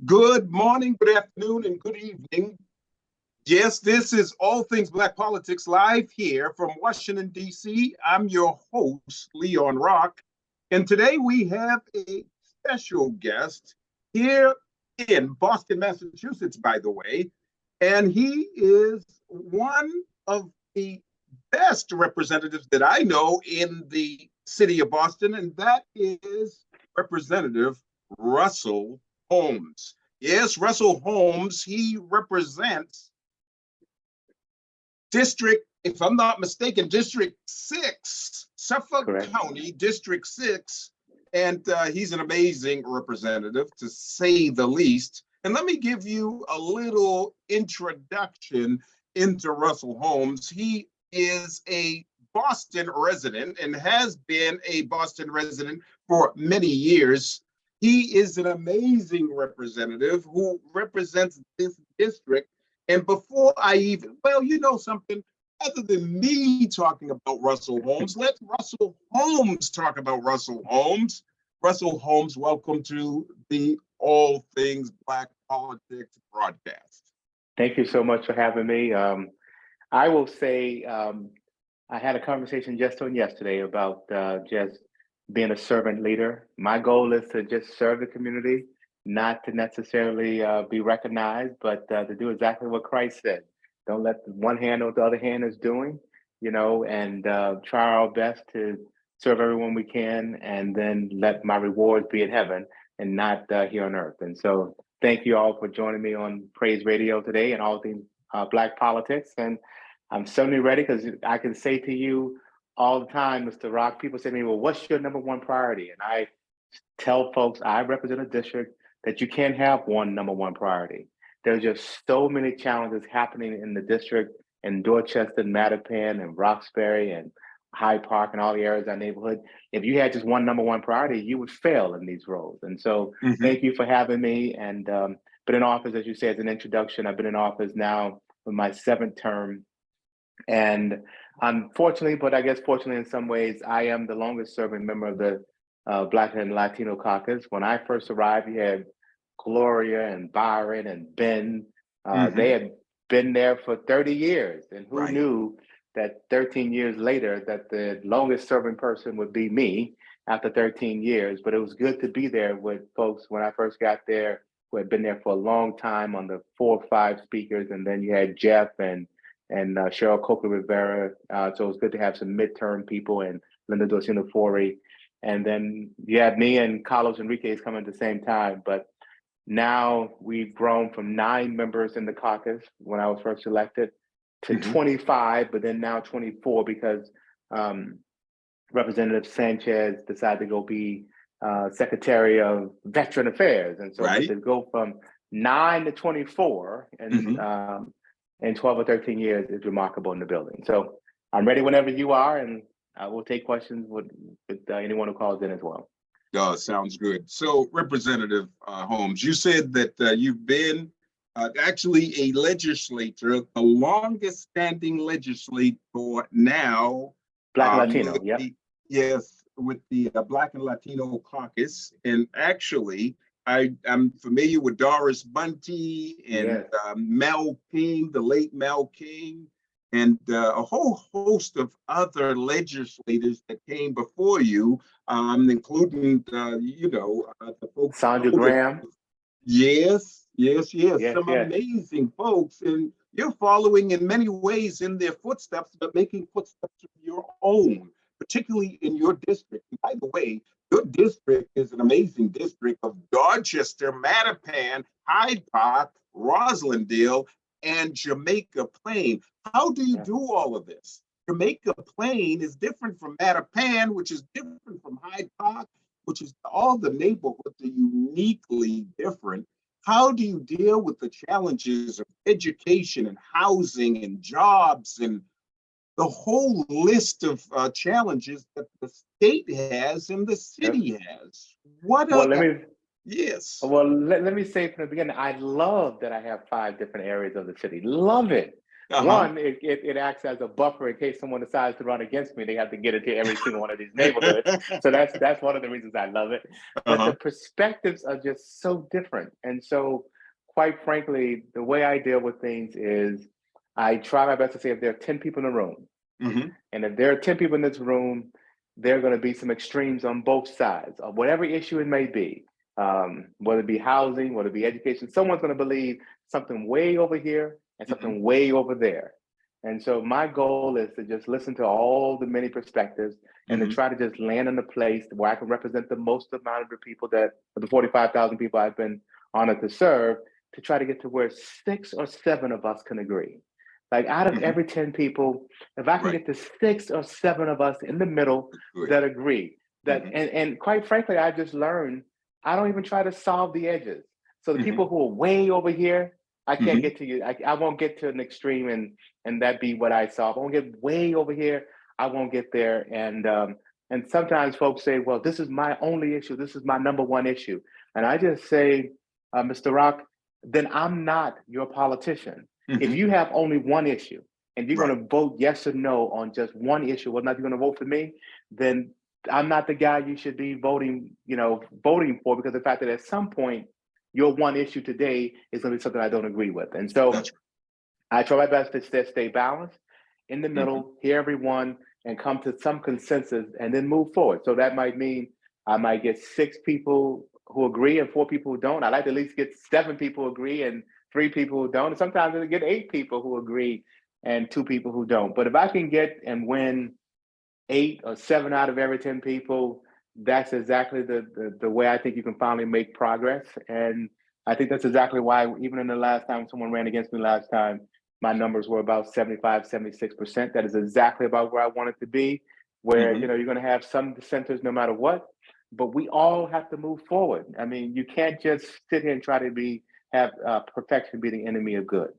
Good morning, good afternoon, and good evening. Yes, this is All Things Black Politics live here from Washington, D.C. I'm your host, Leon Rock, and today we have a special guest here in Boston, Massachusetts, by the way, and he is one of the best representatives that I know in the city of Boston, and that is Representative Russell Holmes. Yes, Russell Holmes, he represents District, if I'm not mistaken, District 6, Suffolk Correct. County, District 6. And he's an amazing representative, to say the least. And let me give you a little introduction into Russell Holmes. He is a Boston resident and has been a Boston resident for many years. He is an amazing representative who represents this district. And before I even, well, you know something, other than me talking about Russell Holmes, let Russell Holmes talk about Russell Holmes. Russell Holmes, welcome to the All Things Black Politics broadcast. Thank you so much for having me. I will say I had a conversation just on yesterday about just being a servant leader. My goal is to just serve the community, not to necessarily be recognized, but to do exactly what Christ said. Don't let one hand know what the other hand is doing, and try our best to serve everyone we can, and then let my rewards be in heaven and not here on earth. And so thank you all for joining me on Praise Radio today and All Things Black Politics. And I'm certainly ready, because I can say to you all the time, Mr. Rock, people say to me, well, what's your number one priority? And I tell folks I represent a district that you can't have one number one priority. There's just so many challenges happening in the district, in Dorchester, Mattapan, and Roxbury, and Hyde Park, and all the areas of our neighborhood. If you had just one number one priority, you would fail in these roles. And so thank you for having me. And been in office, as you say, as an introduction, I've been in office now for my 7th term. And unfortunately, but I guess fortunately in some ways, I am the longest serving member of the Black and Latino caucus. When I first arrived, you had Gloria and Byron and Ben. They had been there for 30 years. And who knew that 13 years later that the longest serving person would be me after 13 years. But it was good to be there with folks when I first got there who had been there for a long time, on the 4 or 5 speakers. And then you had Jeff and Cheryl Coker Rivera. So it was good to have some midterm people, and Linda Dorsino Forey. And then you had me and Carlos Enriquez coming at the same time. But now we've grown from 9 members in the caucus when I was first elected to 25, but then now 24, because Representative Sanchez decided to go be Secretary of Veteran Affairs. And so to go from 9 to 24 in 12 or 13 years is remarkable in the building. So I'm ready whenever you are, and I will take questions with anyone who calls in as well. Sounds good. So, Representative Holmes, you said that you've been actually a legislator, the longest standing legislator now. Black Latino, Yes, with the Black and Latino caucus. And actually, I'm familiar with Doris Bunty and Mel King, the late Mel King, and a whole host of other legislators that came before you, including, the folks. Sandra Graham. Yes. Some amazing folks. And you're following in many ways in their footsteps, but making footsteps of your own, particularly in your district. And by the way, your district is an amazing district of Dorchester, Mattapan, Hyde Park, Roslindale, and Jamaica Plain. How do you do all of this? Jamaica Plain is different from Mattapan, which is different from Hyde Park, which is all the neighborhoods are uniquely different. How do you deal with the challenges of education and housing and jobs and the whole list of challenges that the state has and the city has? Yes. Well, let me say from the beginning, I love that I have 5 different areas of the city. Love it. One, it acts as a buffer in case someone decides to run against me. They have to get into every single one of these neighborhoods. So that's one of the reasons I love it. But the perspectives are just so different. And so, quite frankly, the way I deal with things is I try my best to say if there are 10 people in the room, and if there are 10 people in this room, there are going to be some extremes on both sides of whatever issue it may be, whether it be housing, whether it be education. Someone's going to believe something way over here and something way over there. And so my goal is to just listen to all the many perspectives and to try to just land in a place where I can represent the most amount of the people the 45,000 people I've been honored to serve, to try to get to where 6 or 7 of us can agree. Like out of every 10 people, if I can get to 6 or 7 of us in the middle that agree, that and quite frankly, I just learned I don't even try to solve the edges. So the people who are way over here, I can't get to you. I won't get to an extreme and that be what I solve. I won't get way over here. I won't get there. And sometimes folks say, well, this is my only issue. This is my number one issue. And I just say, Mr. Rock, then I'm not your politician. If you have only one issue and you're going to vote yes or no on just one issue, whether or not you're going to vote for me, then I'm not the guy you should be voting for, because of the fact that at some point, your one issue today is going to be something I don't agree with. And so I try my best to stay balanced in the middle, hear everyone, and come to some consensus and then move forward. So that might mean I might get 6 people who agree and 4 people who don't. I like to at least get 7 people who agree and 3 people who don't. And sometimes I get 8 people who agree and 2 people who don't. But if I can get and win 8 or 7 out of every 10 people, that's exactly the way I think you can finally make progress. And I think that's exactly why, even in the last time someone ran against me last time, my numbers were about 75, 76%. That is exactly about where I want it to be, where you're going to have some dissenters no matter what, but we all have to move forward. I mean, you can't just sit here and try to have perfection be the enemy of good.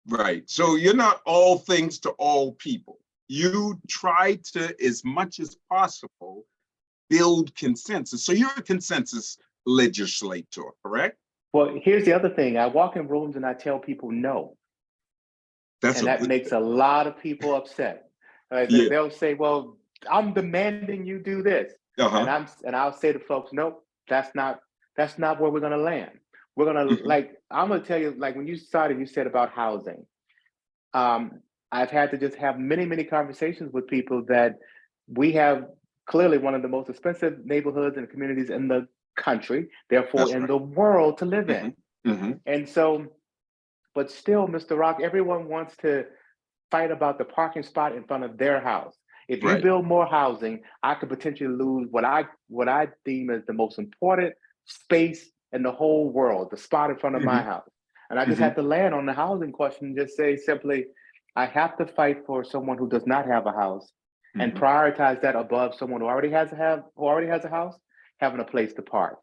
Right. So you're not all things to all people. You try to, as much as possible, build consensus. So you're a consensus legislator, correct? Well, here's the other thing. I walk in rooms and I tell people no. That makes a lot of people upset. They'll say, well, I'm demanding you do this. And I'll say to folks, nope, that's not where we're gonna land. We're gonna I'm gonna tell you, like when you started, you said about housing. I've had to just have many, many conversations with people that we have clearly one of the most expensive neighborhoods and communities in the country, therefore in the world to live in. And so, but still, Mr. Rock, everyone wants to fight about the parking spot in front of their house. If you build more housing, I could potentially lose what I deem as the most important space in the whole world, the spot in front of my house. And I just have to land on the housing question and just say simply, I have to fight for someone who does not have a house and prioritize that above someone who already has a house having a place to park.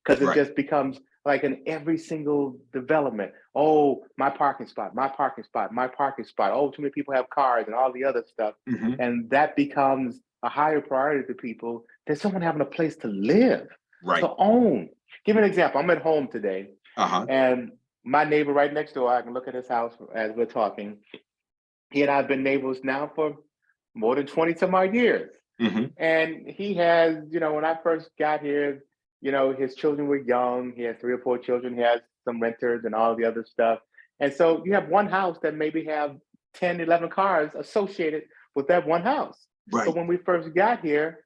Because it just becomes like in every single development, oh, my parking spot, my parking spot, my parking spot. Oh, too many people have cars and all the other stuff. And that becomes a higher priority to people than someone having a place to live, to own. Give me an example. I'm at home today and my neighbor right next door, I can look at his house as we're talking. He and I have been neighbors now for more than 20 some odd years. And he has, when I first got here, his children were young. He has 3 or 4 children. He has some renters and all the other stuff. And so you have one house that maybe have 10, 11 cars associated with that one house. So when we first got here,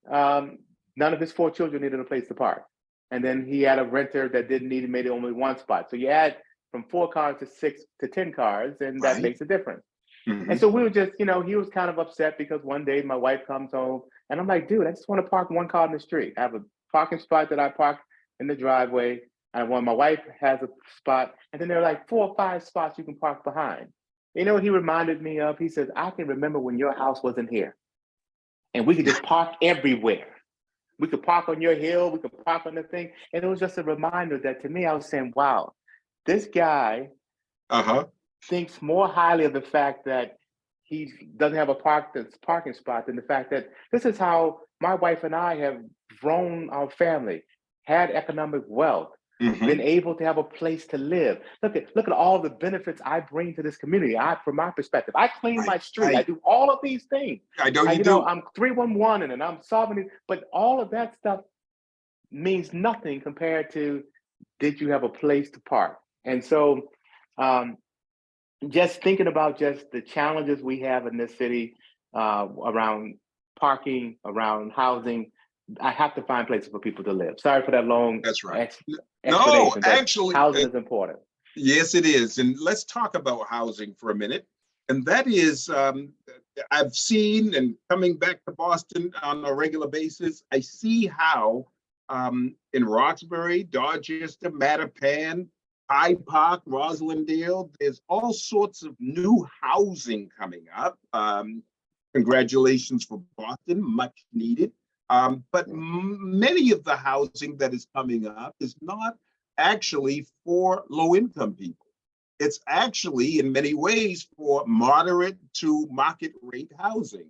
none of his 4 children needed a place to park. And then he had a renter that didn't need maybe only one spot. So you add from 4 cars to 6 to 10 cars, and that makes a difference. And so we were just, he was kind of upset because one day my wife comes home and I'm like, dude, I just want to park one car in the street. I have a parking spot that I park in the driveway. And when my wife has a spot, and then there are like 4 or 5 spots you can park behind. You know what he reminded me of? He says, I can remember when your house wasn't here and we could just park everywhere. We could park on your hill, we could park on the thing. And it was just a reminder that to me, I was saying, wow, this guy thinks more highly of the fact that he doesn't have a parking spot than the fact that this is how my wife and I have grown our family, had economic wealth, been able to have a place to live. Look at all the benefits I bring to this community. From my perspective, I clean my street. I do all of these things. I know you do. I'm 311 and I'm solving it, but all of that stuff means nothing compared to, did you have a place to park? And so just thinking about just the challenges we have in this city around parking, around housing, I have to find places for people to live. Sorry for that long explanation. No, actually, housing is important. Yes, it is. And let's talk about housing for a minute. And that is, I've seen, and coming back to Boston on a regular basis, I see how in Roxbury, Dorchester, Mattapan, Hyde Park, Roslindale, there's all sorts of new housing coming up. Congratulations for Boston, much needed. But many of the housing that is coming up is not actually for low-income people. It's actually, in many ways, for moderate to market rate housing.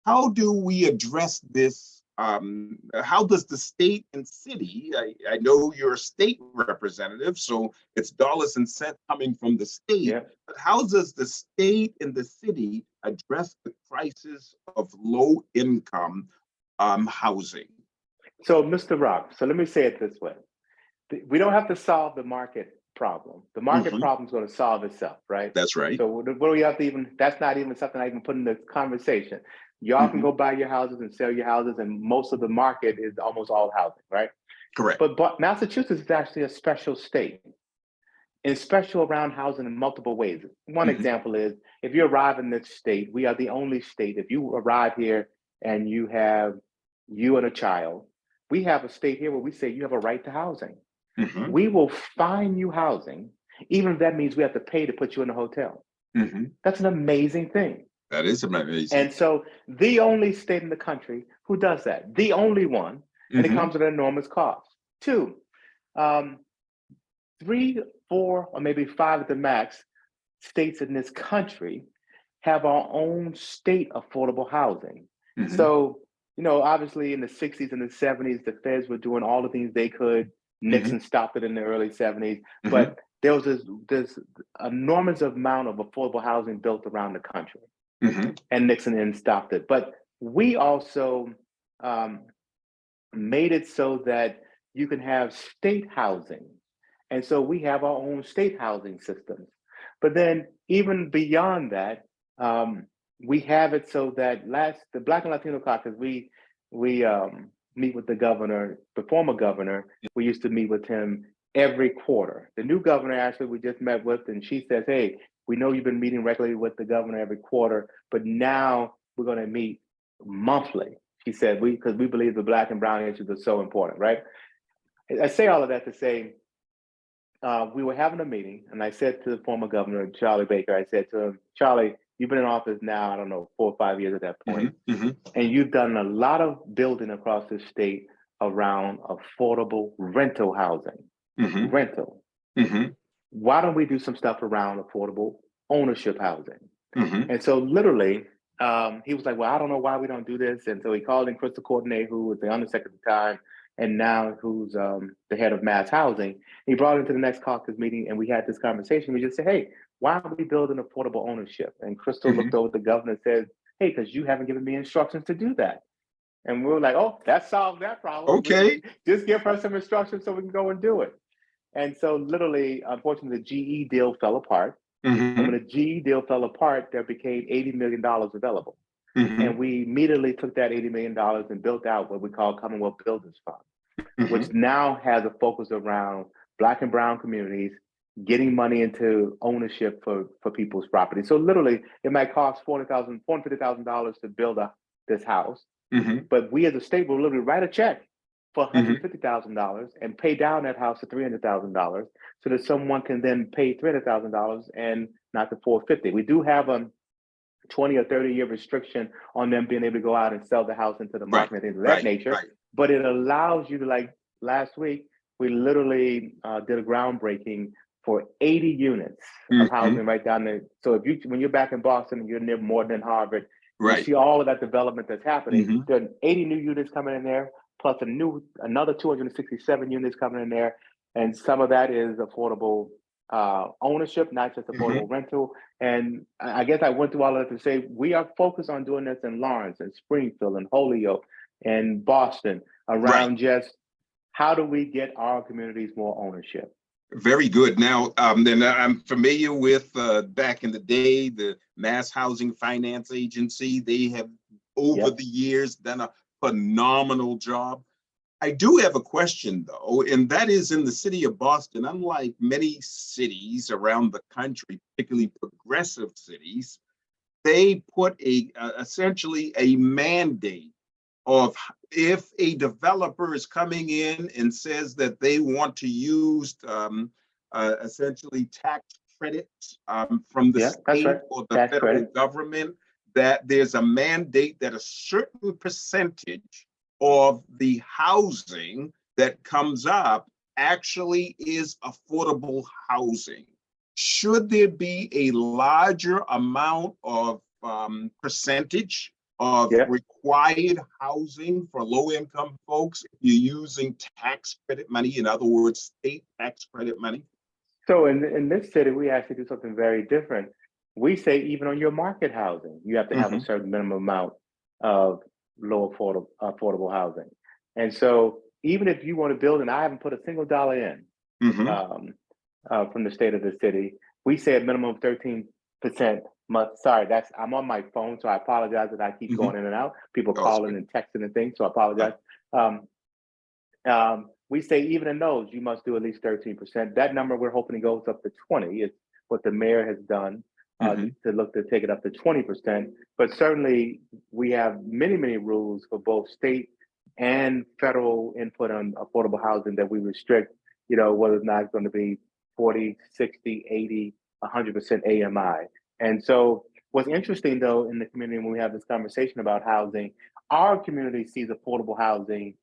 How do we address this? How does the state and city, I know you're a state representative, so it's dollars and cents coming from the state, but how does the state and the city address the crisis of low-income housing? So, Mr. Rock, so let me say it this way. We don't have to solve the market problem. The market problem is going to solve itself, right? That's right. So what do we have to that's not even something I even put in the conversation. Y'all can go buy your houses and sell your houses, and most of the market is almost all housing, right? Correct. But Massachusetts is actually a special state. It's special around housing in multiple ways. One example is, if you arrive in this state, we are the only state, if you arrive here and you and a child, we have a state here where we say you have a right to housing. We will find you housing, even if that means we have to pay to put you in a hotel. That's an amazing thing. That is amazing. And so the only state in the country who does that, the only one, and it comes at an enormous cost. 2, 3, 4, or maybe 5 at the max states in this country have our own state affordable housing. So, obviously in the 60s and the 70s, the feds were doing all the things they could. Nixon stopped it in the early 70s, but there was this enormous amount of affordable housing built around the country, and Nixon then stopped it. But we also made it so that you can have state housing, and so we have our own state housing systems. But then even beyond that, we have it so that the Black and Latino caucus, we meet with the governor, the former governor. We used to meet with him every quarter. The new governor, actually, we just met with, and she says, hey, we know you've been meeting regularly with the governor every quarter, but now we're going to meet monthly. She said, because we believe the Black and brown issues are so important, right? I say all of that to say, we were having a meeting, and I said to the former governor, Charlie Baker, I said to him, Charlie, you've been in office now, I don't know, 4 or 5 years at that point. And you've done a lot of building across the state around affordable rental housing. Rental. Why don't we do some stuff around affordable ownership housing? And so literally, he was like, well, I don't know why we don't do this. And so he called in Crystal Courtenay, who was the undersecretary at the time, and now who's the head of mass housing. He brought him to the next caucus meeting, and we had this conversation. We just said, hey, why don't we build an affordable ownership? And Crystal looked over at the governor and said, hey, because you haven't given me instructions to do that. And we were like, oh, that solves that problem. Okay. Just give her some instructions so we can go and do it. And so literally, unfortunately, the GE deal fell apart. And when the GE deal fell apart, there became $80 million available. And we immediately took that $80 million and built out what we call Commonwealth Builders Fund, which now has a focus around Black and brown communities, getting money into ownership for people's property. So literally, it might cost $450,000 to build this house. But we as a state will literally write a check for $150,000 and pay down that house to $300,000 so that someone can then pay $300,000 and not the $450,000. We do have a 20 or 30 year restriction on them being able to go out and sell the house into the market and things of that nature. But it allows you to, like last week, we literally did a groundbreaking for 80 units of housing right down there. So when you're back in Boston and you're near Morton and Harvard, you see all of that development that's happening. There are 80 new units coming in there, plus another 267 units coming in there. And some of that is affordable ownership, not just affordable rental. And I guess I went through all of that to say we are focused on doing this in Lawrence and Springfield and Holyoke and Boston around just how do we get our communities more ownership. Very good. Now, then I'm familiar with back in the day, the Mass Housing Finance Agency. They have over the years done a phenomenal job. I do have a question though, and that is in the city of Boston, unlike many cities around the country, particularly progressive cities, they put essentially a mandate of if a developer is coming in and says that they want to use essentially tax credits from the state or the federal government, that there's a mandate that a certain percentage of the housing that comes up actually is affordable housing. Should there be a larger amount of percentage of required housing for low-income folks if you're using tax credit money, in other words, state tax credit money? So in this city, we actually do something very different. We say even on your market housing, you have to have a certain minimum amount of low affordable housing. And so even if you want to build, and I haven't put a single dollar in from the state of the city, we say a minimum of 13%. Sorry, I'm on my phone, so I apologize that I keep going in and out. People calling and texting and things, so I apologize. We say even in those, you must do at least 13%. That number we're hoping it goes up to 20. It's what the mayor has done to look to take it up to 20%. But certainly we have many, many rules for both state and federal input on affordable housing that we restrict, whether or not it's going to be 40, 60, 80, 100% AMI. And so what's interesting though, in the community, when we have this conversation about housing, our community sees affordable housing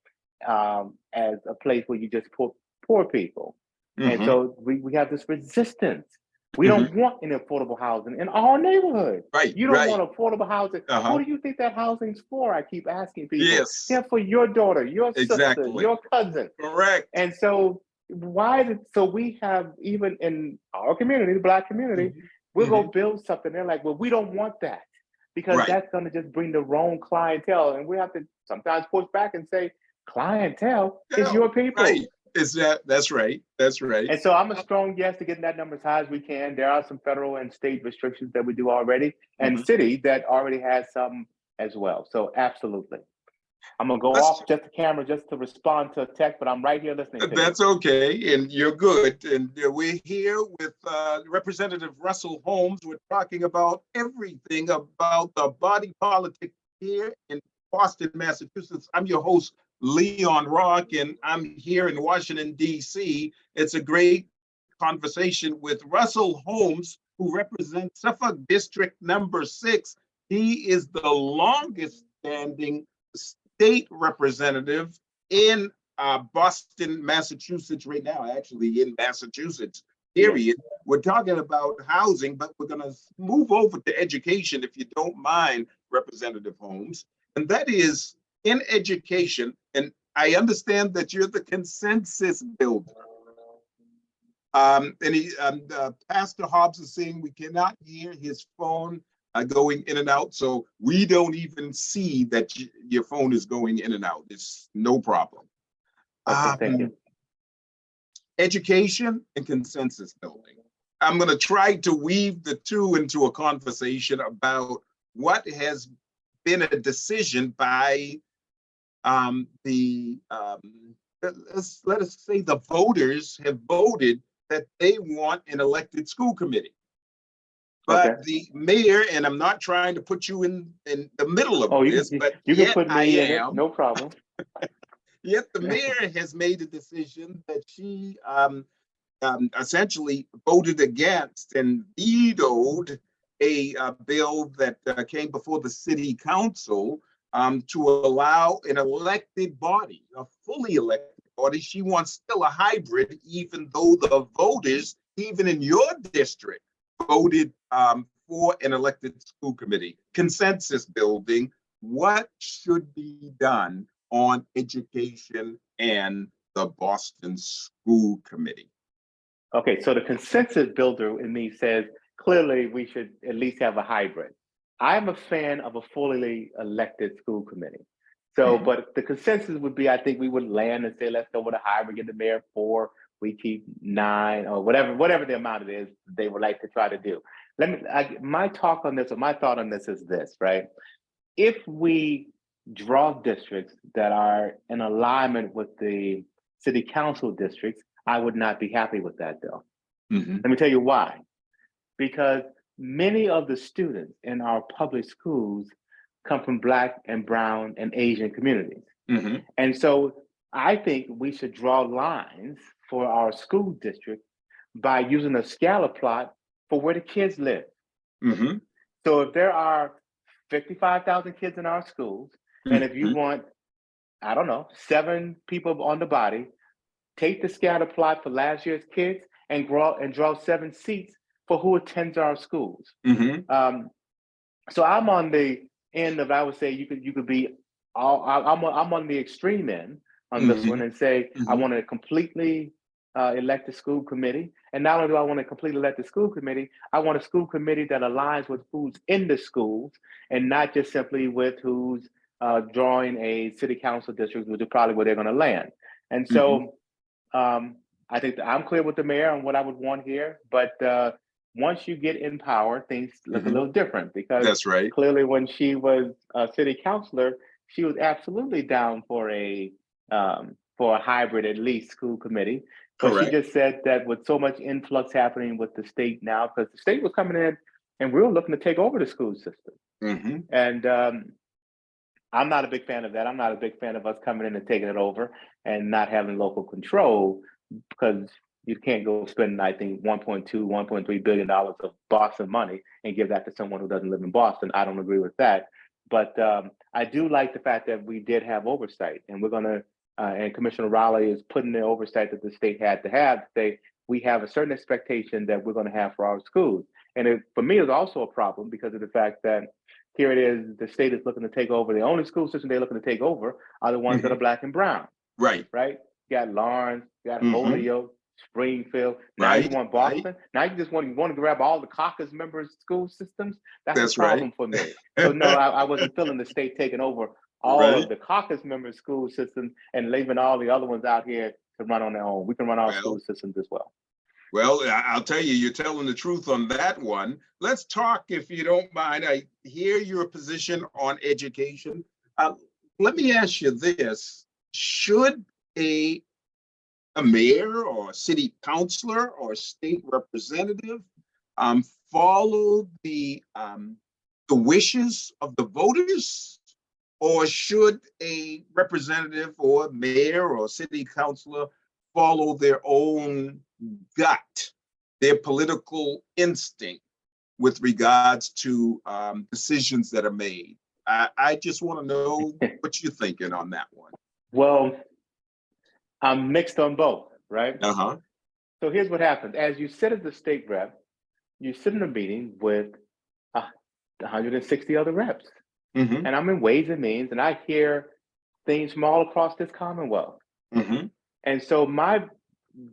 as a place where you just put poor people. And so we have this resistance. We don't want any affordable housing in our neighborhood. You don't want affordable housing. What do you think that housing's for? I keep asking people. Yes. Yeah, for your daughter, your sister, your cousin. Correct. And so why did, so we have, even in our community, the Black community, we'll go build something. They're like, well, we don't want that because that's going to just bring the wrong clientele. And we have to sometimes push back and say, clientele is your people. That's right. That's right. And so I'm a strong yes to getting that number as high as we can. There are some federal and state restrictions that we do already, and city that already has some as well. So absolutely. I'm gonna go off just the camera just to respond to a text, but I'm right here listening to That's you. okay, and you're good. And we're here with Representative Russell Holmes. We're talking about everything about the body politic here in Boston, Massachusetts. I'm your host, Leon Rock, and I'm here in Washington, D.C. It's a great conversation with Russell Holmes, who represents Suffolk District number 6. He is the longest standing state representative in Boston, Massachusetts right now, actually in Massachusetts, period. We're talking about housing, but we're going to move over to education, if you don't mind, Representative Holmes. And that is in education, and I understand that you're the consensus builder. Pastor Hobbs is saying we cannot hear his phone going in and out, so we don't even see that your phone is going in and out. It's no problem. Okay, thank you. Education and consensus building. I'm going to try to weave the two into a conversation about what has been a decision by let us say the voters have voted that they want an elected school committee. But the mayor, and I'm not trying to put you in the middle of this, but you can put me in am. it, no problem. Yet the mayor has made a decision that she essentially voted against and vetoed a bill that came before the city council to allow an elected body, a fully elected body. She wants still a hybrid, even though the voters, even in your district, voted for an elected school committee. Consensus building, what should be done on education and the Boston School Committee? Okay, so the consensus builder in me says clearly we should at least have a hybrid. I'm a fan of a fully elected school committee. So, but the consensus would be, I think we would land and say, let's go with a hybrid, get the mayor 4, we keep 9, or whatever the amount it is they would like to try to do. My talk on this, or my thought on this is this, right? If we draw districts that are in alignment with the city council districts, I would not be happy with that though. Let me tell you why. Because many of the students in our public schools come from Black and Brown and Asian communities. And so I think we should draw lines for our school district by using a scalar plot for where the kids live. So if there are 55,000 kids in our schools, and if you want, I don't know, 7 people on the body, take the scatter plot for last year's kids and draw 7 seats for who attends our schools. So I'm on the end of, I would say you could be I'm on the extreme end on this one and say I want to completely elect the school committee. And not only do I want to completely elect the school committee, I want a school committee that aligns with who's in the schools and not just simply with who's drawing a city council district, which is probably where they're going to land. And so I think that I'm clear with the mayor on what I would want here, but once you get in power, things look a little different because that's right. Clearly when she was a city councilor, she was absolutely down for a hybrid, at least, school committee. But Correct. she just said that with so much influx happening with the state now, because the state was coming in and we were looking to take over the school system. And I'm not a big fan of that. I'm not a big fan of us coming in and taking it over and not having local control, because you can't go spend, I think, $1.2, $1.3 billion of Boston money and give that to someone who doesn't live in Boston. I don't agree with that. But I do like the fact that we did have oversight, and we're going to, and Commissioner Raleigh is putting the oversight that the state had to have. We have a certain expectation that we're going to have for our schools. And for me, it's also a problem because of the fact that here it is, the state is looking to take over. The only school system they're looking to take over are the ones that are Black and Brown. Right. Right? You got Lawrence, you got Holyoke, Springfield. Now you want Boston. Right. Now you just want to grab all the caucus members' school systems. That's a problem for me. So no, I wasn't feeling the state taking over all of the caucus members' school systems and leaving all the other ones out here to run on their own. We can run our school systems as well. Well, I'll tell you, you're telling the truth on that one. Let's talk, if you don't mind. I hear your position on education. Let me ask you this. Should a mayor or a city councilor or a state representative follow the wishes of the voters, or should a representative or mayor or city councilor follow their own gut, their political instinct with regards to decisions that are made? I just want to know what you're thinking on that one. Well, I'm mixed on both, right? So here's what happens. As you sit as the state rep, you sit in a meeting with 160 other reps. And I'm in Ways and Means, and I hear things from all across this Commonwealth. And so my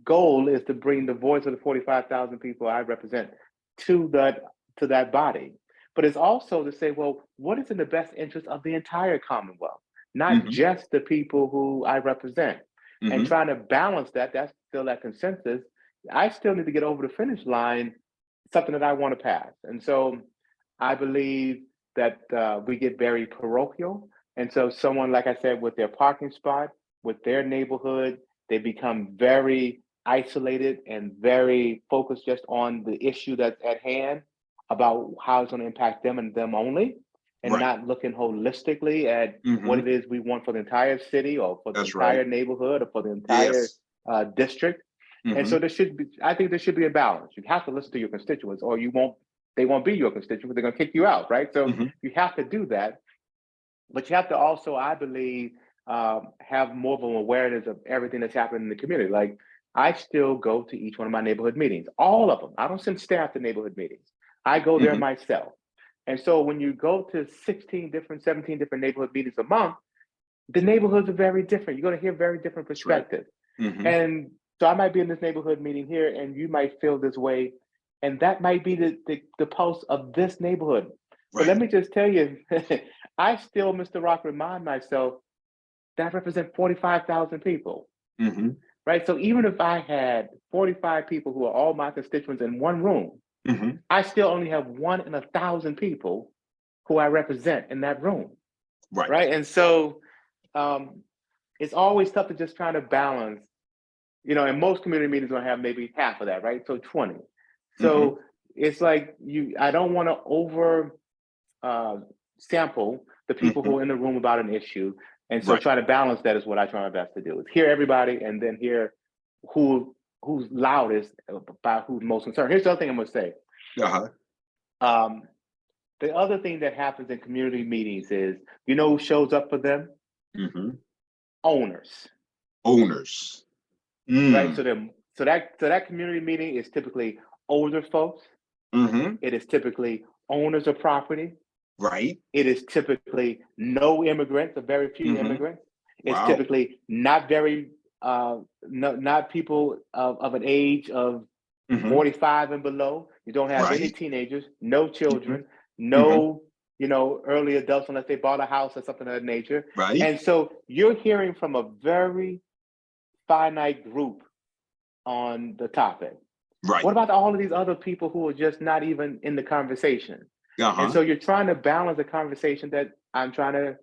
goal is to bring the voice of the 45,000 people I represent to that body. But it's also to say, well, what is in the best interest of the entire Commonwealth, not just the people who I represent? And trying to balance that, that's still that consensus. I still need to get over the finish line, something that I want to pass. And so I believe that we get very parochial. And so someone, like I said, with their parking spot, with their neighborhood, they become very isolated and very focused just on the issue that's at hand about how it's going to impact them and them only, and not looking holistically at what it is we want for the entire city or for the entire neighborhood or for the entire district. And so I think there should be a balance. You have to listen to your constituents, or they won't be your constituents. They're going to kick you out, right? So you have to do that, but you have to also, I believe, have more of an awareness of everything that's happening in the community. Like, I still go to each one of my neighborhood meetings, all of them. I don't send staff to neighborhood meetings. I go there myself. And so when you go to 17 different neighborhood meetings a month, the neighborhoods are very different. You're going to hear very different perspectives. Mhm. And so I might be in this neighborhood meeting here, and you might feel this way, and that might be the pulse of this neighborhood. But let Right. me just tell you, I still, Mr. Rock, remind myself that represent 45,000 people, Mhm. right? So even if I had 45 people who are all my constituents in one room, Mhm. I still only have 1 in 1,000 people who I represent in that room, Right. right? And so um, it's always tough to just try to balance, and most community meetings gonna have maybe half of that, right? So 20. Mhm. So it's like I don't want to over sample the people who Mhm. are in the room about an issue. And so Right. try to balance that is what I try my best to do. Is hear everybody and then hear who's loudest about who's most concerned. Here's the other thing I'm gonna say. Uh-huh. Um, the other thing that happens in community meetings is, who shows up for them? Mhm. Owners, Owners. right? Mm. So that community meeting is typically older folks. Mhm. It is typically owners of property. Right. It is typically no immigrants or very few Mhm. immigrants. It's Wow. typically not very not people of an age of Mhm. 45 and below. You don't have any Right. teenagers, no Mhm. children, Mhm. no early adults unless they bought a house or something of that nature. Right. And so you're hearing from a very finite group on the topic. What Right. about all of these other people who are just not even in the conversation? And Uh-huh. so you're trying to balance a conversation that I'm trying to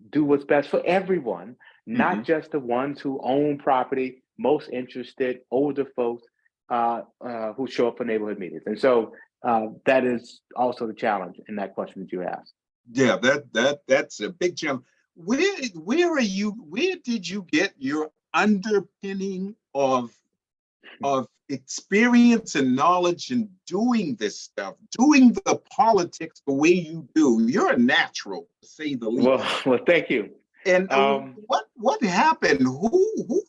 do what's best for everyone, not Mhm. just the ones who own property, most interested, older folks who show up for neighborhood meetings. And so that is also the challenge in that question that you asked. Yeah, that's a big jump. Where did you get your underpinning of experience and knowledge in doing this stuff, doing the politics the way you do? You're a natural, to say the Well, least. well, thank you. And Um, what happened? Who?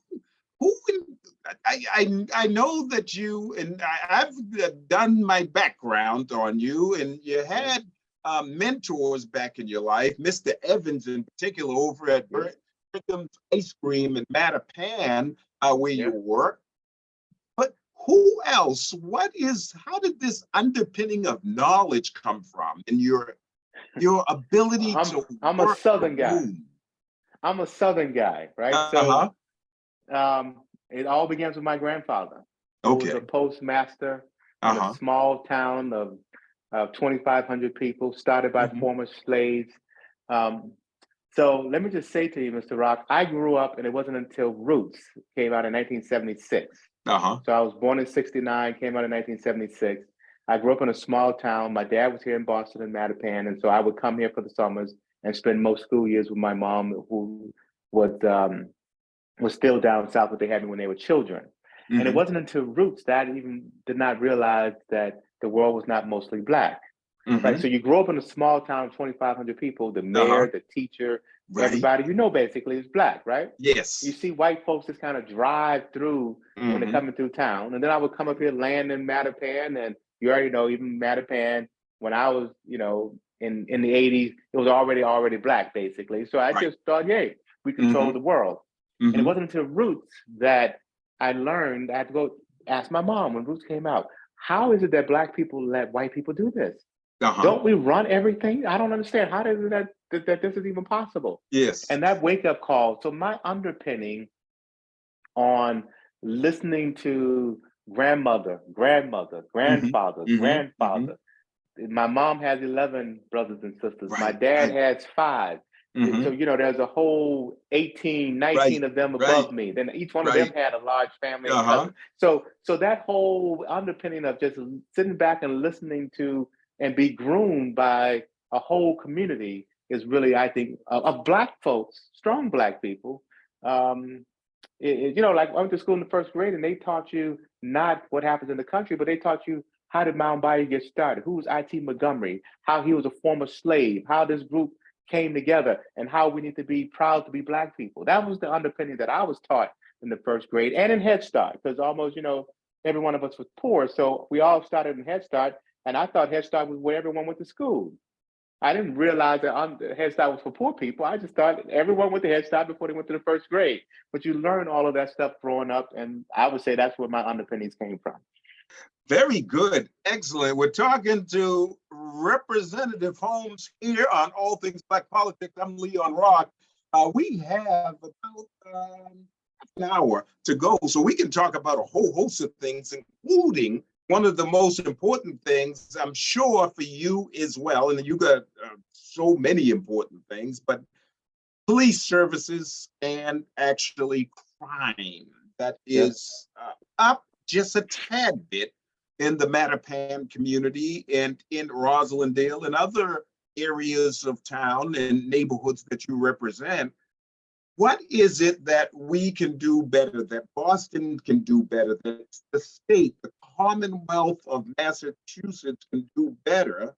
I know that you and I've done my background on you, and you yeah, had mentors back in your life, Mr. Evans in particular, over at yeah, Brigham's Ice Cream in Mattapan, where you yeah. work. But who else? How did this underpinning of knowledge come from, and your ability I'm to I'm a work the Southern guy. room? I'm a Southern guy, right? So Uh-huh. it all begins with my grandfather, who was a Okay. postmaster in a Uh-huh. small town of 2,500 people, started by Hmm. former slaves. Um, so let me just say to you, Mr. Rock, I grew up, and it wasn't until Roots came out in 1976. Uh-huh. So I was born in 69, came out in 1976. I grew up in a small town. My dad was here in Boston and Mattapan, and so I would come here for the summers and spend most school years with my mom, who was was still down south, but they had me when they were children. And it Hmm. wasn't until Roots that I even did not realize that the world was not mostly Black, right? Hmm. So you grow up in a small town of 2,500 people, the Uh-huh. mayor, the teacher, Right. everybody basically is Black, right? You Yes. see white folks just kind of drive through when they're Hmm. coming through town. And then I would come up here, land in Mattapan, and you already know, even Mattapan, when I was, in the 80s, it was already Black, basically. So I Right. just thought, hey, we control Hmm. the world. And it Hmm. wasn't until Roots that I learned. I had to go ask my mom when Roots came out, how is it that Black people let white people do this? Uh-huh. Don't we run everything? I don't understand. How is it that this is even possible? Yes. And that wake up call. So my underpinning on listening to Hmm. grandfather, Hmm. Hmm. grandfather. My mom has 11 brothers and sisters. My Right. dad Right. has 5. So, Hmm. there's a whole 18, Right. 19 of them Right. above me. Then each one of them Right. had a large family and Uh-huh. cousins. So that whole underpinning of just sitting back and listening to and be groomed by a whole community is really, I think, of Black folks, strong Black people. Um, like I went to school in the first grade, and they taught you not what happens in the country, but they taught you how did Mound Bayou get started? Who was I.T. Montgomery? How he was a former slave? How this group came together, and how we need to be proud to be Black people. That was the underpinning that I was taught in the first grade and in Head Start, because almost every one of us was poor, so we all started in Head Start, and I thought Head Start was where everyone went to school. I didn't realize that the Head Start was for poor people. I just thought everyone went to Head Start before they went to the first grade. But you learn all of that stuff growing up, and I would say that's where my underpinnings came from. Very good. Excellent. We're talking to Representative Holmes here on All Things Black Politics. I'm Leon Rock. We have about an hour to go, so we can talk about a whole host of things, including one of the most important things, I'm sure, for you as well, and you got so many important things, but police services and actually crime that is up just a tad bit in the Mattapan community and in Roslindale and other areas of town and neighborhoods that you represent. What is it that we can do better, that Boston can do better, that the state, the Commonwealth of Massachusetts can do better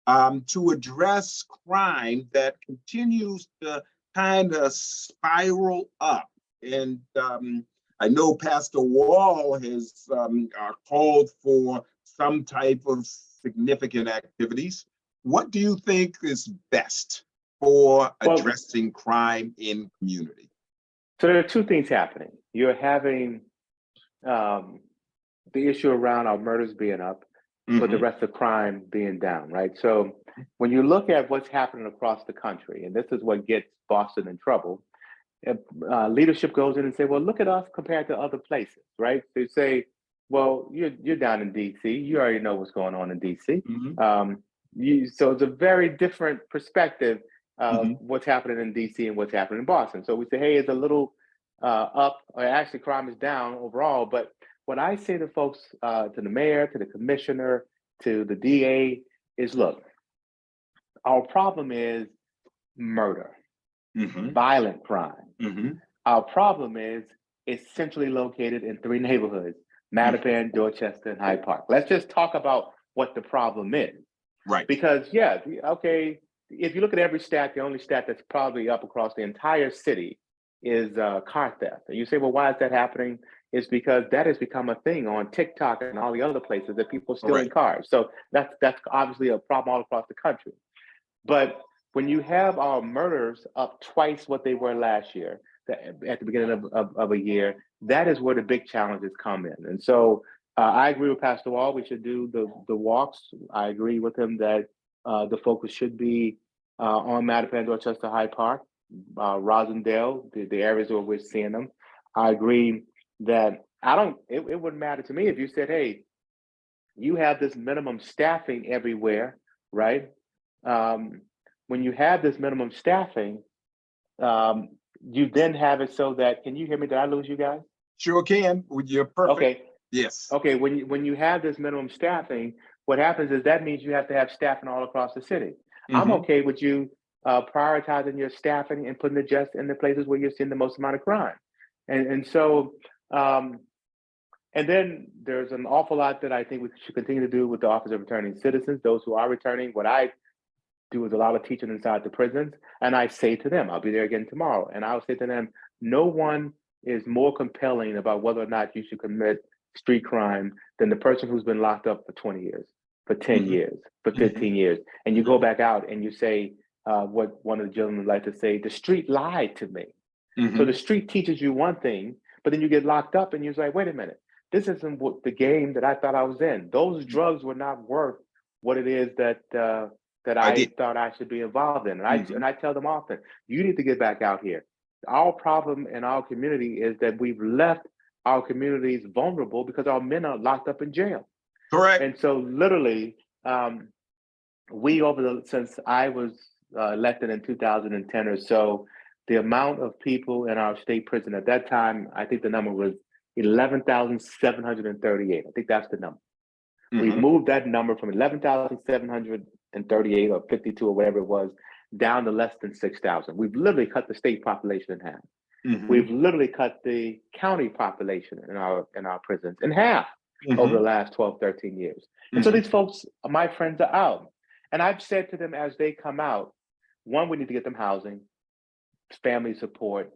to address crime that continues to kind of spiral up? And I know Pastor Wall has called for some type of significant activities. What do you think is best for addressing crime in community? So there are two things happening. You're having the issue around our murders being up, but the rest of crime being down, right? So when you look at what's happening across the country, and this is what gets Boston in trouble, leadership goes in and say, well, look at us compared to other places, right? They say, well, you're down in DC. You already know what's going on in DC. So it's a very different perspective of what's happening in DC and what's happening in Boston. So we say, hey, it's a little up, or actually crime is down overall. But what I say to folks, to the mayor, to the commissioner, to the DA is, look, our problem is murder, violent crime. Our problem is it's centrally located in three neighborhoods, Mattapan, Dorchester, and Hyde Park. Let's just talk about what the problem is. Right. Because, okay, if you look at every stat, the only stat that's probably up across the entire city is car theft. And you say, well, why is that happening? It's because that has become a thing on TikTok and all the other places that people stealing cars. So that's obviously a problem all across the country. But when you have our murders up twice what they were last year, at the beginning of a year, that is where the big challenges come in. And so I agree with Pastor Wall. We should do the walks. I agree with him that the focus should be on Mattapan, Dorchester, Hyde Park, Rosendale, the areas where we're seeing them. I agree that it wouldn't matter to me if you said, hey, you have this minimum staffing everywhere, right? When you have this minimum staffing, you then have it so that, can you hear me? Did I lose you guys? Sure can. You're perfect. Okay. Yes. Okay. When you have this minimum staffing, what happens is that means you have to have staffing all across the city. I'm okay with you prioritizing your staffing and putting it just in the places where you're seeing the most amount of crime. And so, and then there's an awful lot that I think we should continue to do with the Office of Returning Citizens, those who are returning. What I do is a lot of teaching inside the prisons. And I say to them, I'll be there again tomorrow. And I'll say to them, no one is more compelling about whether or not you should commit street crime than the person who's been locked up for 20 years, for 10 years, for 15 years. And you go back out and you say, what one of the gentlemen like to say, the street lied to me. So the street teaches you one thing, but then you get locked up and you're like, wait a minute, this isn't what the game that I thought I was in. Those drugs were not worth what it is that I thought I should be involved in. And I tell them often, you need to get back out here. Our problem in our community is that we've left our communities vulnerable because our men are locked up in jail. Correct. And so literally, since I was elected in 2010 or so, the amount of people in our state prison at that time, I think the number was 11,738. I think that's the number. We moved that number from 11,738 or 52 or whatever it was down to less than 6,000. We've literally cut the state population in half. We've literally cut the county population in our prisons in half over the last 12, 13 years. And so these folks, my friends, are out. And I've said to them as they come out, one, we need to get them housing, family support,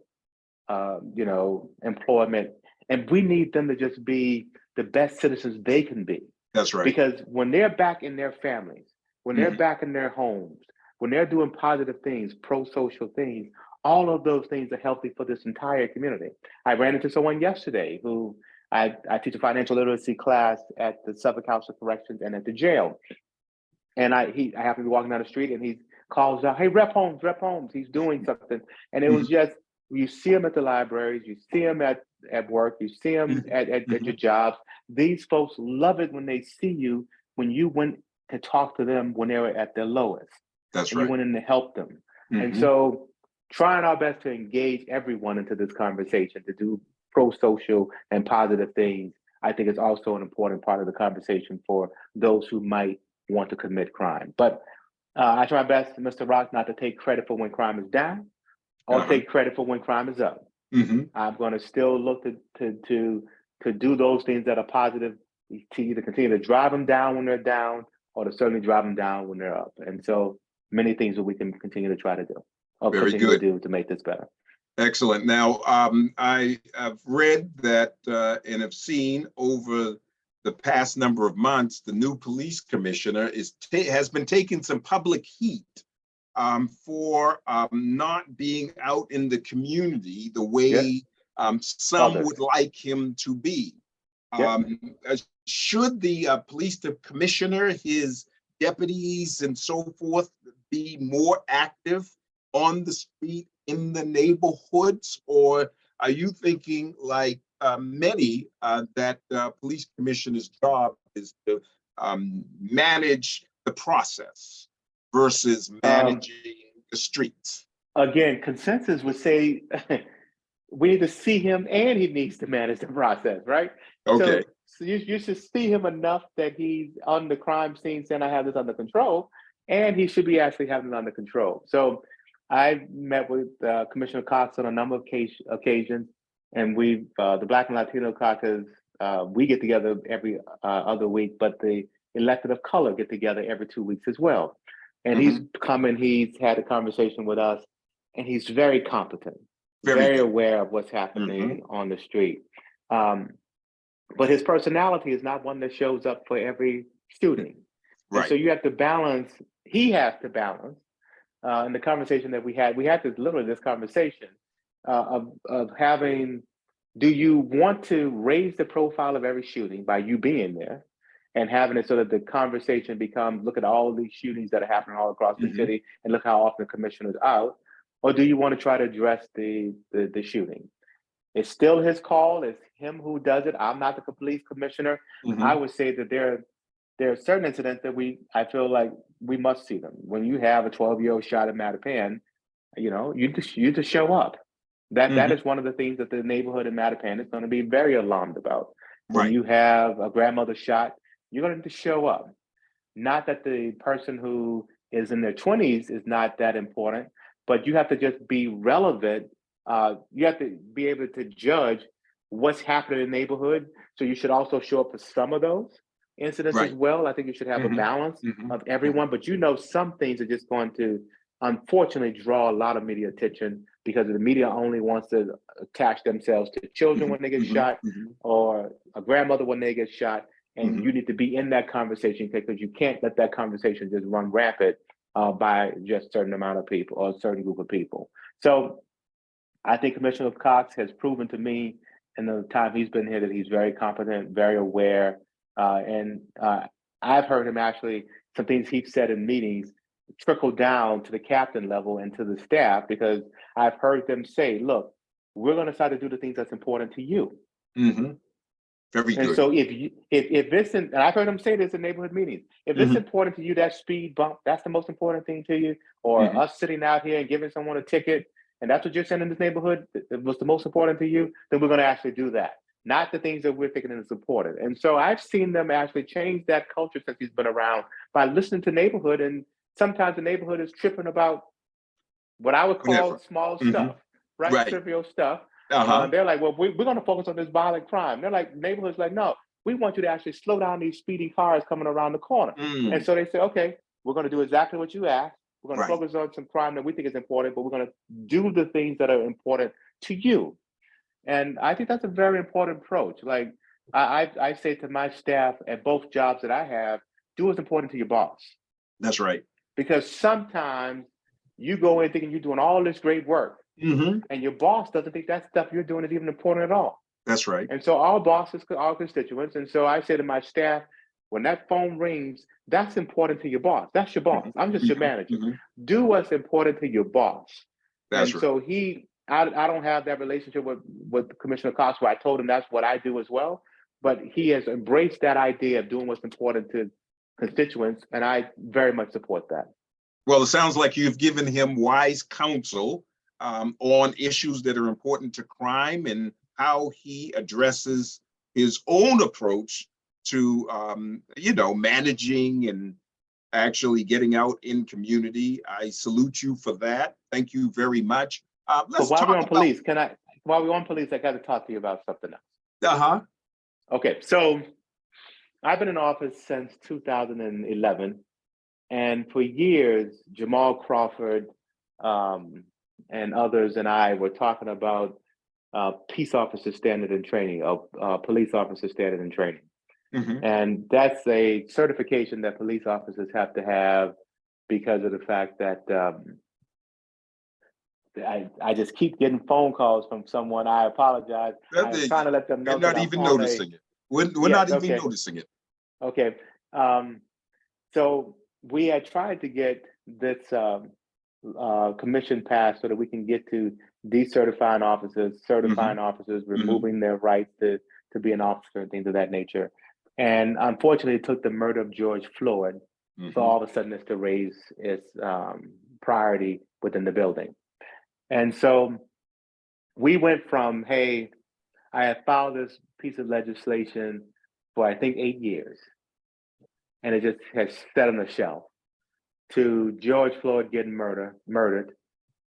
employment, and we need them to just be the best citizens they can be. That's right. Because when they're back in their families, when they're back in their homes, when they're doing positive things, pro-social things, all of those things are healthy for this entire community. I ran into someone yesterday who I teach a financial literacy class at the Suffolk House of Corrections and at the jail. And I happened to be walking down the street and he calls out, "Hey, Rep Holmes, he's doing something." And it was just, you see him at the libraries, you see him at work, you see him at your jobs. These folks love it when they see you, when you went to talk to them when they were at their lowest. That's and right. You went in to help them. And so trying our best to engage everyone into this conversation, to do pro-social and positive things, I think is also an important part of the conversation for those who might want to commit crime. But I try my best, Mr. Rock, not to take credit for when crime is down or take credit for when crime is up. I'm going to still look to do those things that are positive, to either continue to drive them down when they're down or to certainly drive them down when they're up. And so many things that we can continue to try to do or Very continue good. to do to make this better. Excellent. Now, I have read that and have seen over the past number of months, the new police commissioner has been taking some public heat for not being out in the community the way some would like him to be. Should the police commissioner, his deputies and so forth, be more active on the street in the neighborhoods, or are you thinking like many that police commissioner's job is to manage the process versus managing the streets? Again, consensus would say we need to see him and he needs to manage the process, right? Okay. So you should see him enough that he's on the crime scene saying, "I have this under control," and he should be actually having it under control. So I've met with Commissioner Cox on a number of occasions, and we've, the Black and Latino caucus, we get together every other week, but the elected of color get together every 2 weeks as well. And he's come and he's had a conversation with us, and he's very competent, very aware of what's happening on the street. But his personality is not one that shows up for every shooting. Right. And so you have to balance, he has to balance, in the conversation that we had this literally this conversation of having, do you want to raise the profile of every shooting by you being there and having it so that the conversation becomes, look at all these shootings that are happening all across the city and look how often the commissioner's out, or do you want to try to address the shooting? It's still his call. It's him who does it. I'm not the police commissioner. I would say that there are certain incidents that I feel like we must see them. When you have a 12-year-old shot at Mattapan, you just show up. That is one of the things that the neighborhood in Mattapan is going to be very alarmed about. When you have a grandmother shot, you're going to show up. Not that the person who is in their 20s is not that important, but you have to just be relevant. You have to be able to judge what's happening in the neighborhood. So you should also show up for some of those incidents as well. I think you should have a balance of everyone, but some things are just going to unfortunately draw a lot of media attention because the media only wants to attach themselves to children when they get shot or a grandmother when they get shot. And you need to be in that conversation because you can't let that conversation just run rampant by just a certain amount of people or a certain group of people. So I think Commissioner Cox has proven to me in the time he's been here that he's very competent, very aware. And I've heard him actually, some things he's said in meetings trickle down to the captain level and to the staff, because I've heard them say, look, we're going to try to do the things that's important to you. Very good. And so if this, and I've heard them say this in neighborhood meetings, if it's important to you, that speed bump, that's the most important thing to you, or us sitting out here and giving someone a ticket, and that's what you're saying in this neighborhood, it was the most important to you, then we're going to actually do that. Not the things that we're thinking is important. And so I've seen them actually change that culture since he's been around by listening to neighborhood. And sometimes the neighborhood is tripping about what I would call small stuff, right? Trivial stuff. They're like, well, we're going to focus on this violent crime. They're like, neighborhood's like, no, we want you to actually slow down these speeding cars coming around the corner. And so they say, okay, we're going to do exactly what you asked. We're going to focus on some crime that we think is important, but we're going to do the things that are important to you. And I think that's a very important approach. Like I say to my staff at both jobs that I have, do what's important to your boss. That's right. because sometimes you go in thinking you're doing all this great work, and your boss doesn't think that stuff you're doing is even important at all. That's right. And so our bosses, our constituents, and so I say to my staff, when that phone rings, that's important to your boss. That's your boss. I'm just your manager. Do what's important to your boss. That's and right. so I don't have that relationship with Commissioner Cox where I told him that's what I do as well, but he has embraced that idea of doing what's important to constituents, and I very much support that. Well, it sounds like you've given him wise counsel on issues that are important to crime and how he addresses his own approach to, managing and actually getting out in community. I salute you for that. Thank you very much. But while we're on police, while we're on police, I got to talk to you about something else. Okay, so I've been in office since 2011. And for years, Jamal Crawford and others and I were talking about peace officer standard and training, police officer standard and training. And that's a certification that police officers have to have because of the fact that I just keep getting phone calls from someone. I apologize. I'm trying to let them know. We're not even noticing it. We're not even noticing it. Okay. So we had tried to get this commission passed so that we can get to decertifying officers, certifying officers, removing their rights to be an officer and things of that nature. And unfortunately, it took the murder of George Floyd for all of a sudden this to raise its priority within the building. And so we went from, hey, I have filed this piece of legislation for I think 8 years, and it just has sat on the shelf, to George Floyd getting murdered.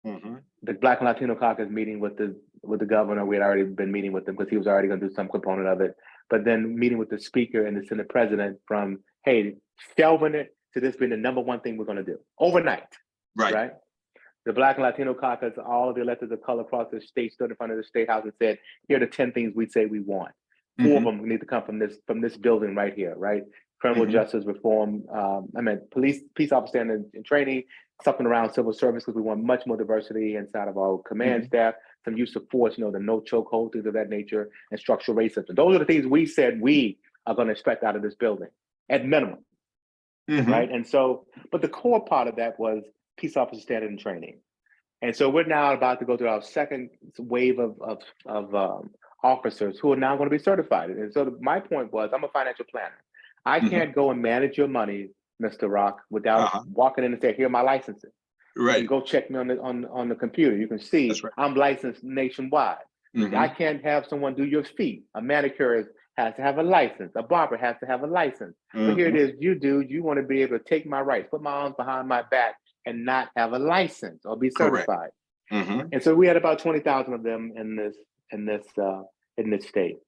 The Black and Latino Caucus meeting with the governor. We had already been meeting with him because he was already going to do some component of it. But then meeting with the speaker and the Senate president from, hey, shelving it to this being the #1 thing we're going to do overnight. Right. The Black and Latino Caucus, all of the electeds of color across the state stood in front of the State House and said, here are the 10 things we say we want. 4 of them need to come from this building right here, right? Criminal justice reform, peace officer standard and training, something around civil service, because we want much more diversity inside of our command staff, some use of force, the no chokehold, things of that nature, and structural racism. Those are the things we said we are going to expect out of this building, at minimum, right? And so, but the core part of that was peace officer standard and training. And so we're now about to go through our second wave of officers who are now going to be certified. And so my point was, I'm a financial planner. I can't go and manage your money, Mr. Rock, without walking in and saying, here are my licenses. Right. You can go check me on the computer. You can see I'm licensed nationwide. I can't have someone do your feet. A manicurist has to have a license. A barber has to have a license. But here it is, you want to be able to take my rights, put my arms behind my back, and not have a license or be certified. And so we had about 20,000 of them in this state.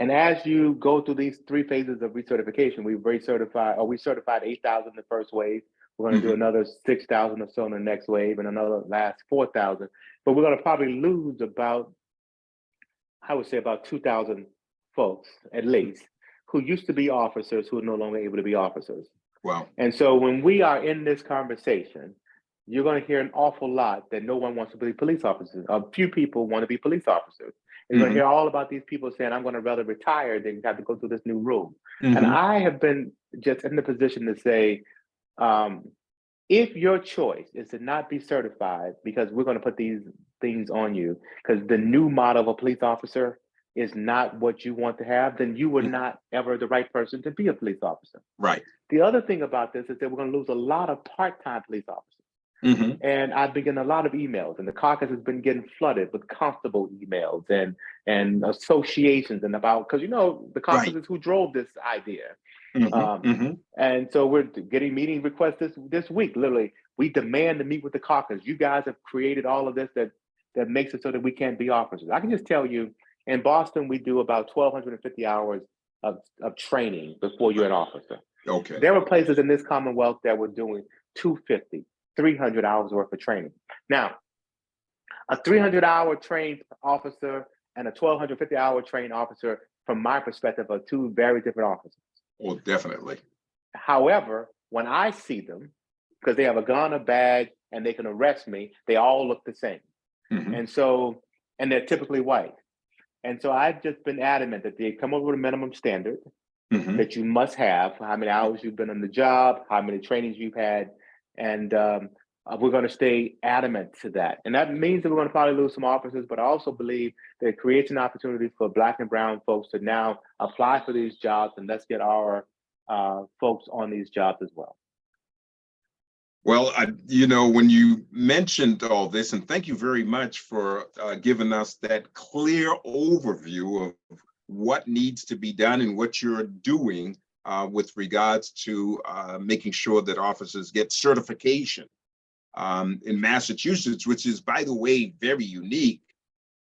And as you go through these 3 phases of recertification, we certified 8,000 the first wave. We're going to do another 6,000 or so in the next wave, and another last 4,000. But we're going to probably lose about 2,000 folks at least, who used to be officers who are no longer able to be officers. Wow. And so when we are in this conversation, you're going to hear an awful lot that no one wants to be police officers. A few people want to be police officers. You're going to hear all about these people saying, I'm going to rather retire than have to go through this new rule. And I have been just in the position to say, if your choice is to not be certified because we're going to put these things on you, because the new model of a police officer is not what you want to have, then you were not ever the right person to be a police officer. Right. The other thing about this is that we're going to lose a lot of part-time police officers. And I've been getting a lot of emails, and the caucus has been getting flooded with constable emails and associations and because the caucus is who drove this idea. And so we're getting meeting requests this week. Literally, we demand to meet with the caucus. You guys have created all of this that makes it so that we can't be officers. I can just tell you, in Boston, we do about 1,250 hours of training before you're an officer. Okay. There were places in this Commonwealth that were doing 250, 300 hours worth of training. Now, a 300-hour trained officer and a 1,250-hour trained officer, from my perspective, are 2 very different officers. Oh, definitely. However, when I see them, because they have a gun, a badge, and they can arrest me. They all look the same. And so, and they're typically white. And so I've just been adamant that they come up with a minimum standard that you must have, how many hours you've been on the job, how many trainings you've had, and we're going to stay adamant to that. And that means that we're going to probably lose some officers, but I also believe that it creates an opportunity for Black and brown folks to now apply for these jobs, and let's get our folks on these jobs as well. Well, when you mentioned all this, and thank you very much for giving us that clear overview of what needs to be done and what you're doing with regards to making sure that officers get certification in Massachusetts, which is, by the way, very unique.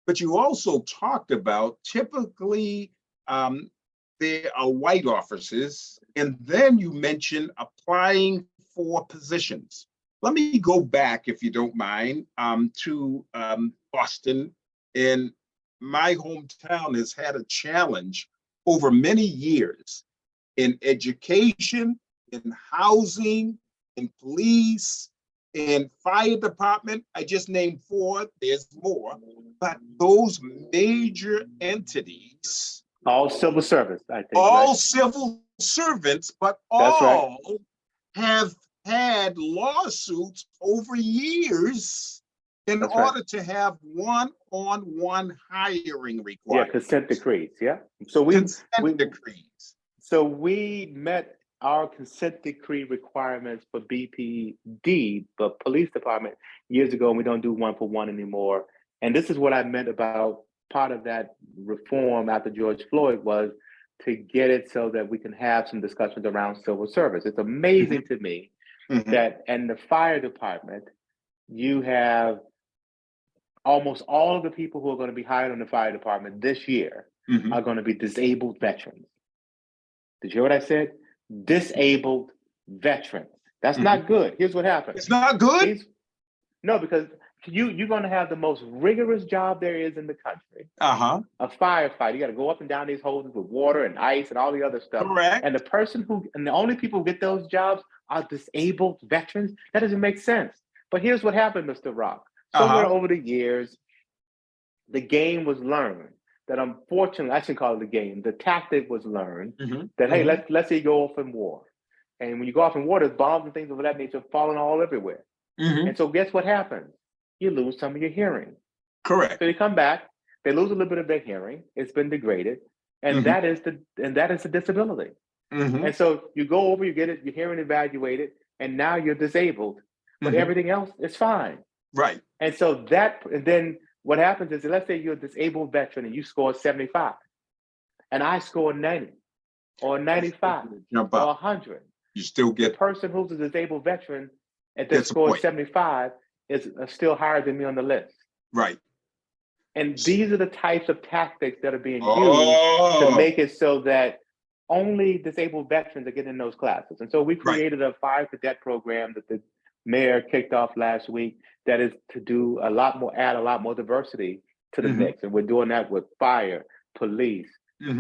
But you also talked about typically there are white officers, and then you mentioned applying for positions. Let me go back, if you don't mind, to Boston. And my hometown has had a challenge over many years in education, in housing, in police, in fire department. I just named 4, there's more, but those major entities. All civil service, I think. All right? civil servants, but That's all right. have had lawsuits over years in That's order right. to have one-on-one hiring Yeah, requirements. consent decrees. Yeah. So Consent decrees. So we met our consent decree requirements for BPD, the police department, years ago, and we don't do 1-for-1 anymore. And this is what I meant about part of that reform after George Floyd was to get it so that we can have some discussions around civil service. It's amazing to me that in the fire department, you have almost all of the people who are going to be hired in the fire department this year are going to be disabled veterans. Did you hear what I said? Disabled veterans. That's not good. Here's what happens. It's not good? No, because you're going to have the most rigorous job there is in the country. A firefighter. You got to go up and down these hoses with water and ice and all the other stuff. Correct. And the only people who get those jobs are disabled veterans. That doesn't make sense. But here's what happened, Mr. Rock. Somewhere over the years, the game was learned that, unfortunately, I shouldn't call it the game. The tactic was learned that, hey, let's say you go off in war. And when you go off in war, there's bombs and things of that nature falling all everywhere. And so guess what happens? You lose some of your hearing. Correct. So they come back, they lose a little bit of their hearing. It's been degraded. And that is the disability. And so you go over, you get it, your hearing evaluated, and now you're disabled. But everything else is fine. Right. And so and then what happens is, let's say you're a disabled veteran and you score 75, and I score 90, or 95, or 100. You still get the person who's a disabled veteran and that scores 75 is still higher than me on the list. Right. And these are the types of tactics that are being used to make it so that only disabled veterans are getting in those classes. And so we created a fire cadet program that the mayor kicked off last week that is to add a lot more diversity to the mix. And we're doing that with fire, police,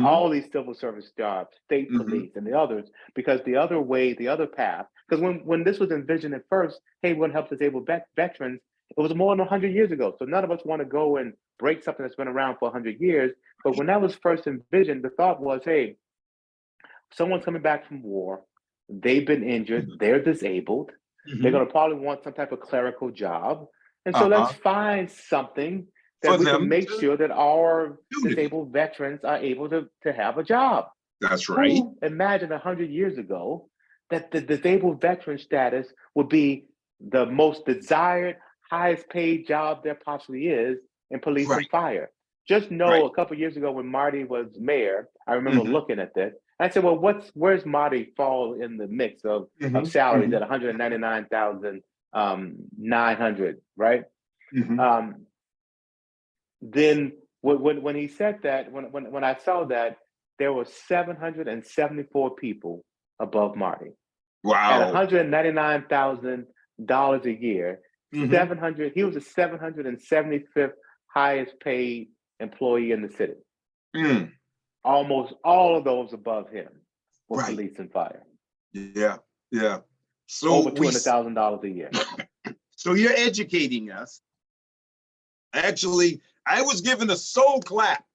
all these civil service jobs, state police, and the others, because the other path, because when this was envisioned at first, hey, we want to help disabled veterans, it was more than 100 years ago. So none of us want to go and break something that's been around for 100 years. But when that was first envisioned, the thought was, hey, someone's coming back from war, they've been injured, they're disabled, they're going to probably want some type of clerical job. And so let's find something that we can make sure that our disabled veterans are able to have a job. That's right. Who imagined 100 years ago that the disabled veteran status would be the most desired, highest paid job there possibly is in police and fire? Just know a couple of years ago when Marty was mayor, I remember looking at this. I said, well, where's Marty fall in the mix of salaries at $199,900, right? Then when he said that, when I saw that, there were 774 people above Marty. Wow. At $199,000 a year, he was the 775th highest paid employee in the city. Almost all of those above him were police and fire. Yeah. So over $200,000 a year. So you're educating us. Actually, I was given a soul clap.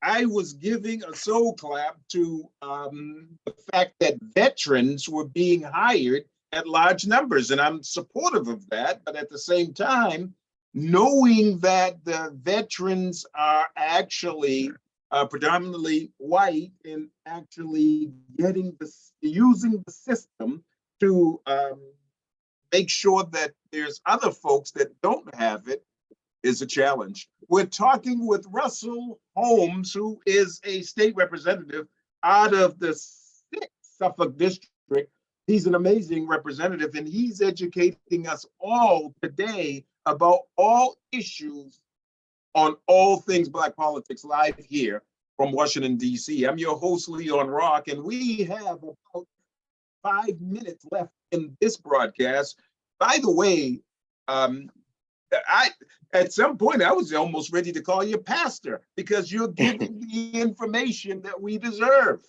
I was giving a soul clap to the fact that veterans were being hired at large numbers, and I'm supportive of that. But at the same time, knowing that the veterans are actually predominantly white and actually using the system to make sure that there's other folks that don't have it is a challenge. We're talking with Russell Holmes, who is a state representative out of the 6th Suffolk District. He's an amazing representative, and he's educating us all today about all issues on all things Black politics live here from Washington, D.C. I'm your host, Leon Rock, and we have about 5 minutes left in this broadcast. By the way, at some point I was almost ready to call you pastor because you're giving the information that we deserve.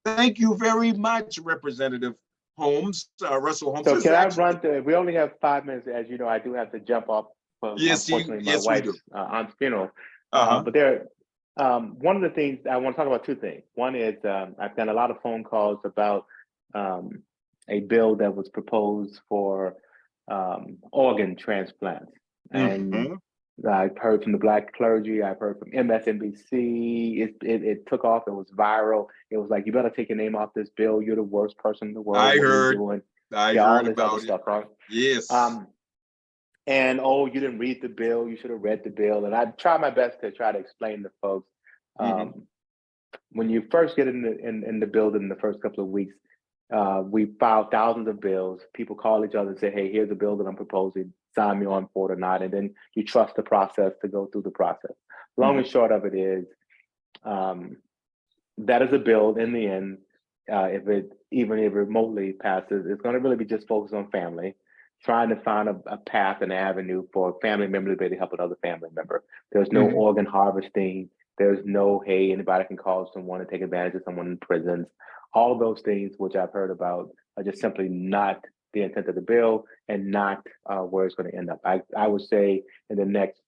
Thank you very much, Representative Holmes, Russell Holmes. So can I run through? We only have 5 minutes. As you know, I do have to jump off for unfortunately my wife's aunt's funeral. But there, one of the things I want to talk about, 2 things. One is I've done a lot of phone calls about a bill that was proposed for organ transplants. And I've heard from the Black clergy, I've heard from MSNBC, it took off, it was viral. It was like, you better take your name off this bill, you're the worst person in the world. I what heard, are you doing? I yeah, heard all this about other it. Stuff, right? Yes. And you didn't read the bill, you should have read the bill. And I try my best to try to explain to folks, when you first get in the building the first couple of weeks, we filed thousands of bills. People call each other and say, hey, here's a bill that I'm proposing, sign me on for it or not. And then you trust the process to go through the process. Long and short of it is, that is a bill in the end, even if remotely passes, it's going to really be just focused on family, trying to find a path and avenue for a family member to be able to help another family member. There's no organ harvesting. There's no, hey, anybody can call someone and take advantage of someone in prisons. All those things which I've heard about are just simply not the intent of the bill and not where it's going to end up. I would say in the next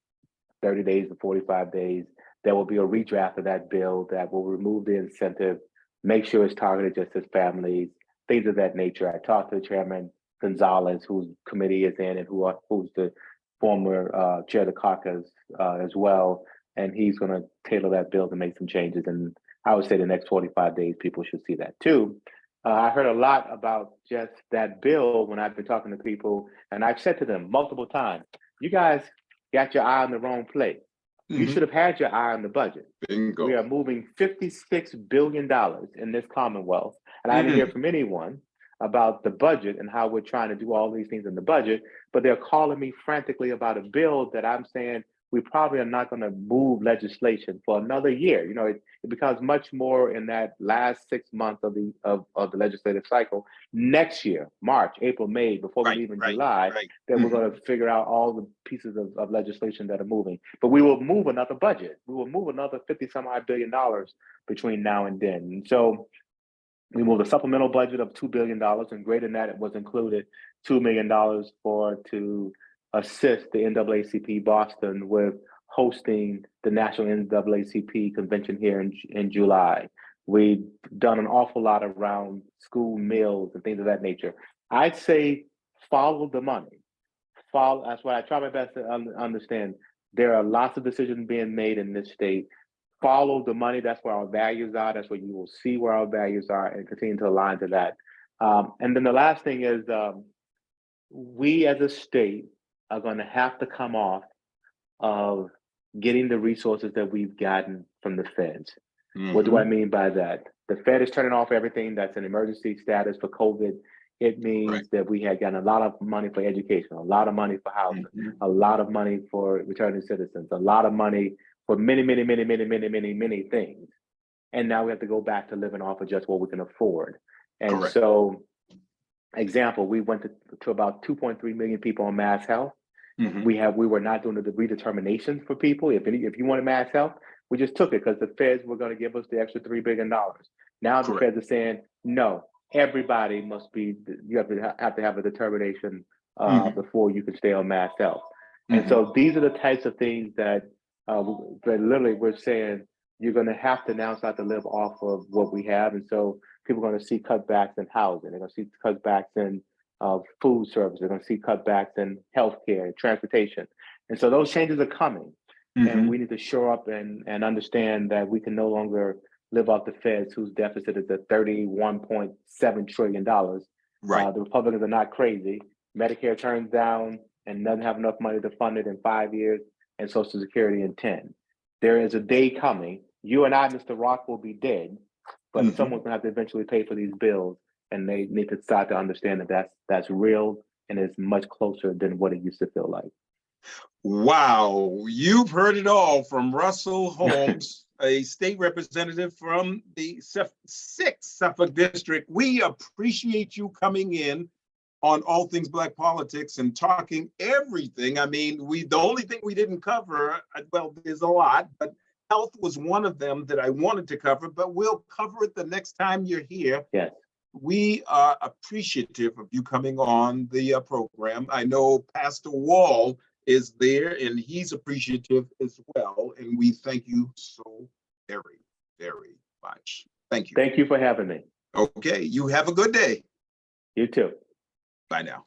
30 days to 45 days, there will be a redraft of that bill that will remove the incentive, make sure it's targeted just as families, things of that nature. I talked to Chairman Gonzalez, whose committee is in, and who's the former chair of the caucus as well. And he's going to tailor that bill to make some changes. And I would say the next 45 days, people should see that too. I heard a lot about just that bill when I've been talking to people, and I've said to them multiple times, you guys got your eye on the wrong place. You should have had your eye on the budget. Bingo. We are moving $56 billion in this Commonwealth. And I didn't hear from anyone about the budget and how we're trying to do all these things in the budget, but they're calling me frantically about a bill that I'm saying we probably are not going to move legislation for another year. You know, it becomes much more in that last 6 months of the legislative cycle. Next year, March, April, May, before we leave in July, then we're going to figure out all the pieces of legislation that are moving. But we will move another budget. We will move another 50-some-odd billion dollars between now and then. And so we moved a supplemental budget of $2 billion, and greater than that, it was included $2 million to assist the NAACP Boston with hosting the National NAACP convention here in July. We've done an awful lot around school meals and things of that nature. I'd say follow the money. That's what I try my best to understand. There are lots of decisions being made in this state. Follow the money. That's where our values are. That's where you will see where our values are and continue to align to that. And then the last thing is we as a state are going to have to come off of getting the resources that we've gotten from the feds. What do I mean by that? The Fed is turning off everything that's an emergency status for COVID. It means that we had gotten a lot of money for education, a lot of money for housing, a lot of money for returning citizens, a lot of money for many things. And now we have to go back to living off of just what we can afford. And so, example, we went to about 2.3 million people on mass health. We were not doing the redetermination for people. If you wanted mass health, we just took it because the feds were going to give us the extra $3 billion. Now the feds are saying, no, everybody must be, you have to have a determination before you can stay on mass health. And so these are the types of things that literally we're saying you're going to have to now start to live off of what we have. And so people are going to see cutbacks in housing. They're going to see cutbacks in food service. They're going to see cutbacks in healthcare and transportation. And so those changes are coming. And we need to shore up and understand that we can no longer live off the feds, whose deficit is at $31.7 trillion. Right. The Republicans are not crazy. Medicare turns down and doesn't have enough money to fund it in 5 years, and Social Security in 10. There is a day coming. You and I, Mr. Rock, will be dead, but someone's gonna have to eventually pay for these bills, and they need to start to understand that that's real and is much closer than what it used to feel like. Wow, you've heard it all from Russell Holmes, a state representative from the 6th Suffolk District. We appreciate you coming in on All Things Black Politics and talking everything. I mean, the only thing we didn't cover, well, there's a lot, but health was one of them that I wanted to cover, but we'll cover it the next time you're here. Yes. We are appreciative of you coming on the program. I know Pastor Wall is there and he's appreciative as well. And we thank you so very, very much. Thank you. Thank you for having me. Okay, you have a good day. You too. Bye now.